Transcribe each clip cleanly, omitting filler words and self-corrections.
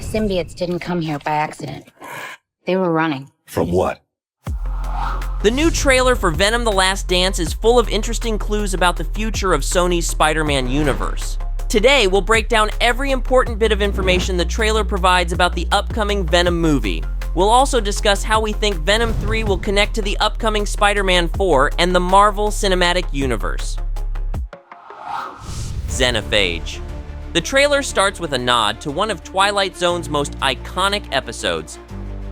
symbiotes didn't come here by accident. They were running. From what? The new trailer for Venom: The Last Dance is full of interesting clues about the future of Sony's Spider-Man universe. Today, we'll break down every important bit of information the trailer provides about the upcoming Venom movie. We'll also discuss how we think Venom 3 will connect to the upcoming Spider-Man 4 and the Marvel Cinematic Universe. Xenophage. The trailer starts with a nod to one of Twilight Zone's most iconic episodes,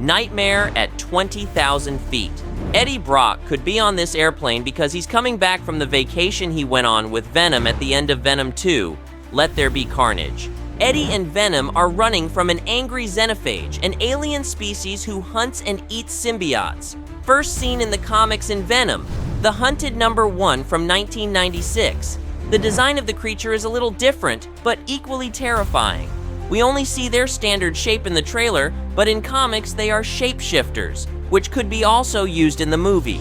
Nightmare at 20,000 feet. Eddie Brock could be on this airplane because he's coming back from the vacation he went on with Venom at the end of Venom 2, Let There Be Carnage. Eddie and Venom are running from an angry Xenophage, an alien species who hunts and eats symbiotes. First seen in the comics in Venom, the Hunted #1 from 1996. The design of the creature is a little different, but equally terrifying. We only see their standard shape in the trailer, but in comics they are shapeshifters, which could be also used in the movie.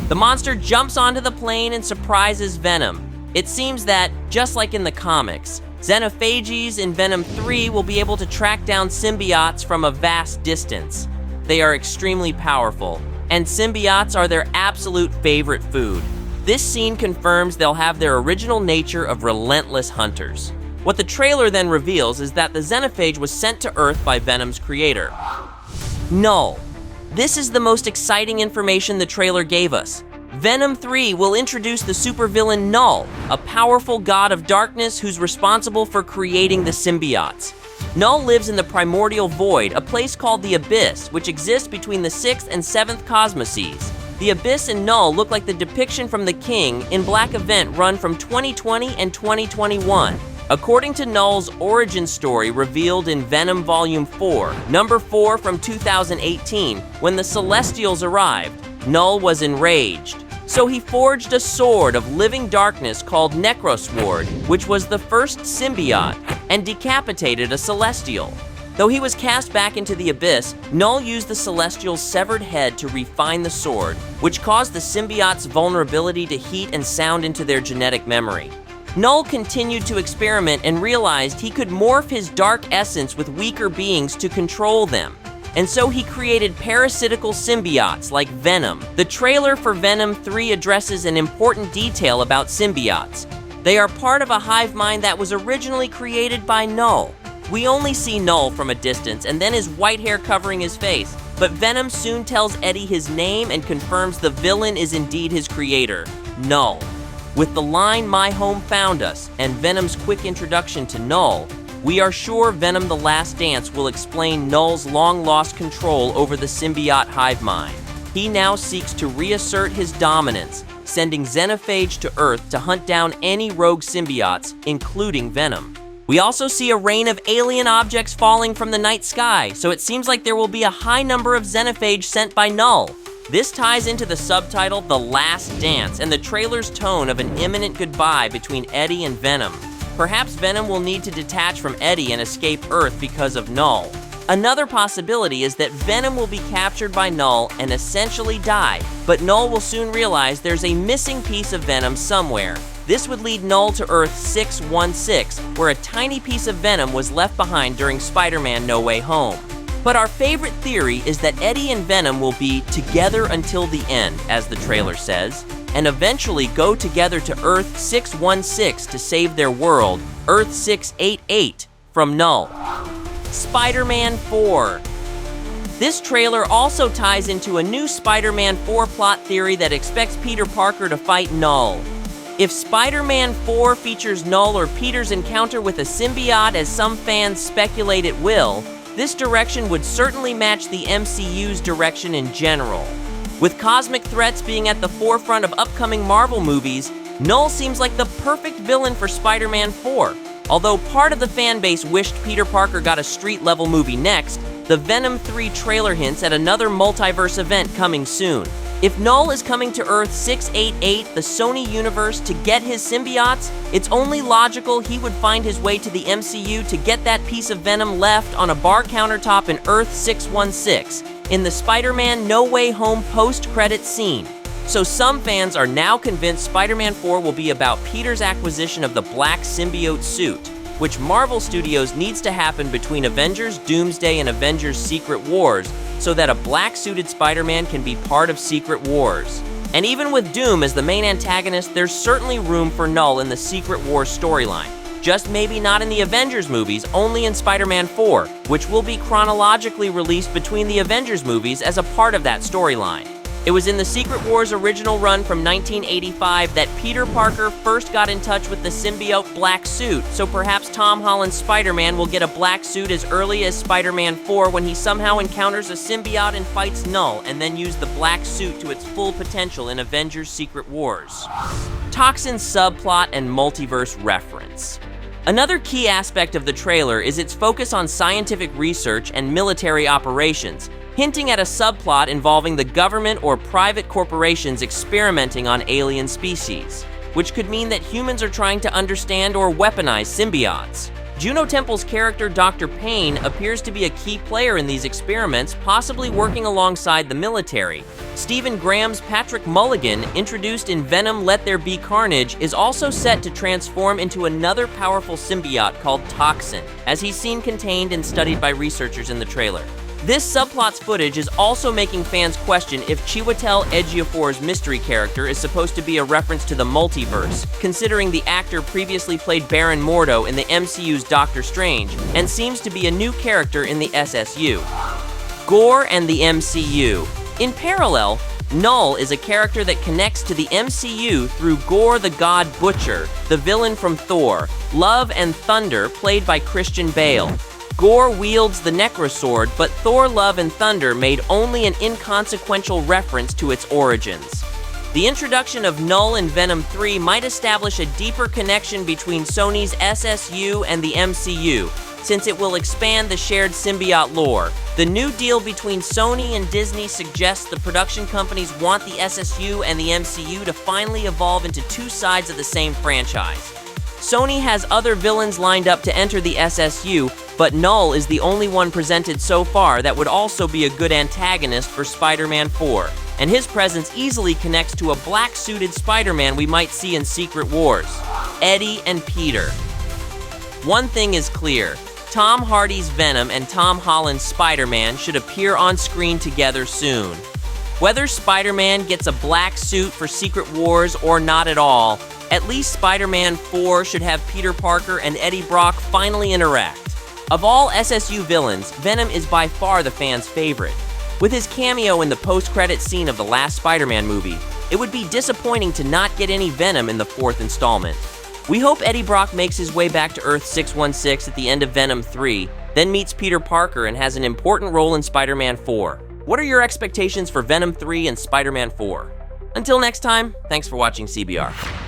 The monster jumps onto the plane and surprises Venom. It seems that, just like in the comics, Xenophages in Venom 3 will be able to track down symbiotes from a vast distance. They are extremely powerful, and symbiotes are their absolute favorite food. This scene confirms they'll have their original nature of relentless hunters. What the trailer then reveals is that the Xenophage was sent to Earth by Venom's creator, Knull. This is the most exciting information the trailer gave us. Venom 3 will introduce the supervillain Knull, a powerful god of darkness who's responsible for creating the symbiotes. Knull lives in the primordial void, a place called the Abyss, which exists between the 6th and 7th cosmoses. The Abyss and Knull look like the depiction from The King in Black Event run from 2020 and 2021. According to Knull's origin story revealed in Venom Volume 4, number 4 from 2018, when the Celestials arrived, Knull was enraged. So he forged a sword of living darkness called Necrosword, which was the first symbiote, and decapitated a Celestial. Though he was cast back into the Abyss, Knull used the Celestial's severed head to refine the sword, which caused the symbiote's vulnerability to heat and sound into their genetic memory. Knull continued to experiment and realized he could morph his dark essence with weaker beings to control them. And so he created parasitical symbiotes like Venom. The trailer for Venom 3 addresses an important detail about symbiotes. They are part of a hive mind that was originally created by Knull. We only see Knull from a distance and then his white hair covering his face, but Venom soon tells Eddie his name and confirms the villain is indeed his creator, Knull. With the line "My home found us" and Venom's quick introduction to Knull, we are sure Venom: The Last Dance will explain Knull's long-lost control over the symbiote hive mind. He now seeks to reassert his dominance, sending Xenophage to Earth to hunt down any rogue symbiotes, including Venom. We also see a rain of alien objects falling from the night sky, so it seems like there will be a high number of Xenophage sent by Knull. This ties into the subtitle The Last Dance and the trailer's tone of an imminent goodbye between Eddie and Venom. Perhaps Venom will need to detach from Eddie and escape Earth because of Knull. Another possibility is that Venom will be captured by Knull and essentially die, but Knull will soon realize there's a missing piece of Venom somewhere. This would lead Knull to Earth 616, where a tiny piece of Venom was left behind during Spider-Man: No Way Home. But our favorite theory is that Eddie and Venom will be together until the end, as the trailer says, and eventually go together to Earth 616 to save their world, Earth 688, from Knull. Spider-Man 4. This trailer also ties into a new Spider-Man 4 plot theory that expects Peter Parker to fight Knull. If Spider-Man 4 features Knull or Peter's encounter with a symbiote, as some fans speculate it will, this direction would certainly match the MCU's direction in general. With cosmic threats being at the forefront of upcoming Marvel movies, Knull seems like the perfect villain for Spider-Man 4. Although part of the fan base wished Peter Parker got a street-level movie next, the Venom 3 trailer hints at another multiverse event coming soon. If Knull is coming to Earth 688, the Sony universe, to get his symbiotes, it's only logical he would find his way to the MCU to get that piece of Venom left on a bar countertop in Earth 616, in the Spider-Man: No Way Home post-credit scene. So some fans are now convinced Spider-Man 4 will be about Peter's acquisition of the black symbiote suit. which Marvel Studios needs to happen between Avengers Doomsday and Avengers Secret Wars so that a black-suited Spider-Man can be part of Secret Wars. And even with Doom as the main antagonist, there's certainly room for Knull in the Secret Wars storyline. Just maybe not in the Avengers movies, only in Spider-Man 4, which will be chronologically released between the Avengers movies as a part of that storyline. It was in the Secret Wars original run from 1985 that Peter Parker first got in touch with the symbiote black suit, so perhaps Tom Holland's Spider-Man will get a black suit as early as Spider-Man 4 when he somehow encounters a symbiote and fights Knull, and then use the black suit to its full potential in Avengers Secret Wars. Toxin subplot and multiverse reference. Another key aspect of the trailer is its focus on scientific research and military operations, hinting at a subplot involving the government or private corporations experimenting on alien species, which could mean that humans are trying to understand or weaponize symbiotes. Juno Temple's character Dr. Payne appears to be a key player in these experiments, possibly working alongside the military. Stephen Graham's Patrick Mulligan, introduced in Venom Let There Be Carnage, is also set to transform into another powerful symbiote called Toxin, as he's seen contained and studied by researchers in the trailer. This subplot's footage is also making fans question if Chiwetel Ejiofor's mystery character is supposed to be a reference to the multiverse, considering the actor previously played Baron Mordo in the MCU's Doctor Strange, and seems to be a new character in the SSU. Gore and the MCU. In parallel, Knull is a character that connects to the MCU through Gore the God Butcher, the villain from Thor, Love and Thunder, played by Christian Bale. Gore wields the Necrosword, but Thor, Love, and Thunder made only an inconsequential reference to its origins. The introduction of Knull in Venom 3 might establish a deeper connection between Sony's SSU and the MCU, since it will expand the shared symbiote lore. The new deal between Sony and Disney suggests the production companies want the SSU and the MCU to finally evolve into two sides of the same franchise. Sony has other villains lined up to enter the SSU, but Knull is the only one presented so far that would also be a good antagonist for Spider-Man 4, and his presence easily connects to a black-suited Spider-Man we might see in Secret Wars, Eddie and Peter. One thing is clear, Tom Hardy's Venom and Tom Holland's Spider-Man should appear on screen together soon. Whether Spider-Man gets a black suit for Secret Wars or not at all, at least Spider-Man 4 should have Peter Parker and Eddie Brock finally interact. Of all SSU villains, Venom is by far the fans' favorite. With his cameo in the post-credits scene of the last Spider-Man movie, it would be disappointing to not get any Venom in the fourth installment. We hope Eddie Brock makes his way back to Earth 616 at the end of Venom 3, then meets Peter Parker and has an important role in Spider-Man 4. What are your expectations for Venom 3 and Spider-Man 4? Until next time, thanks for watching CBR.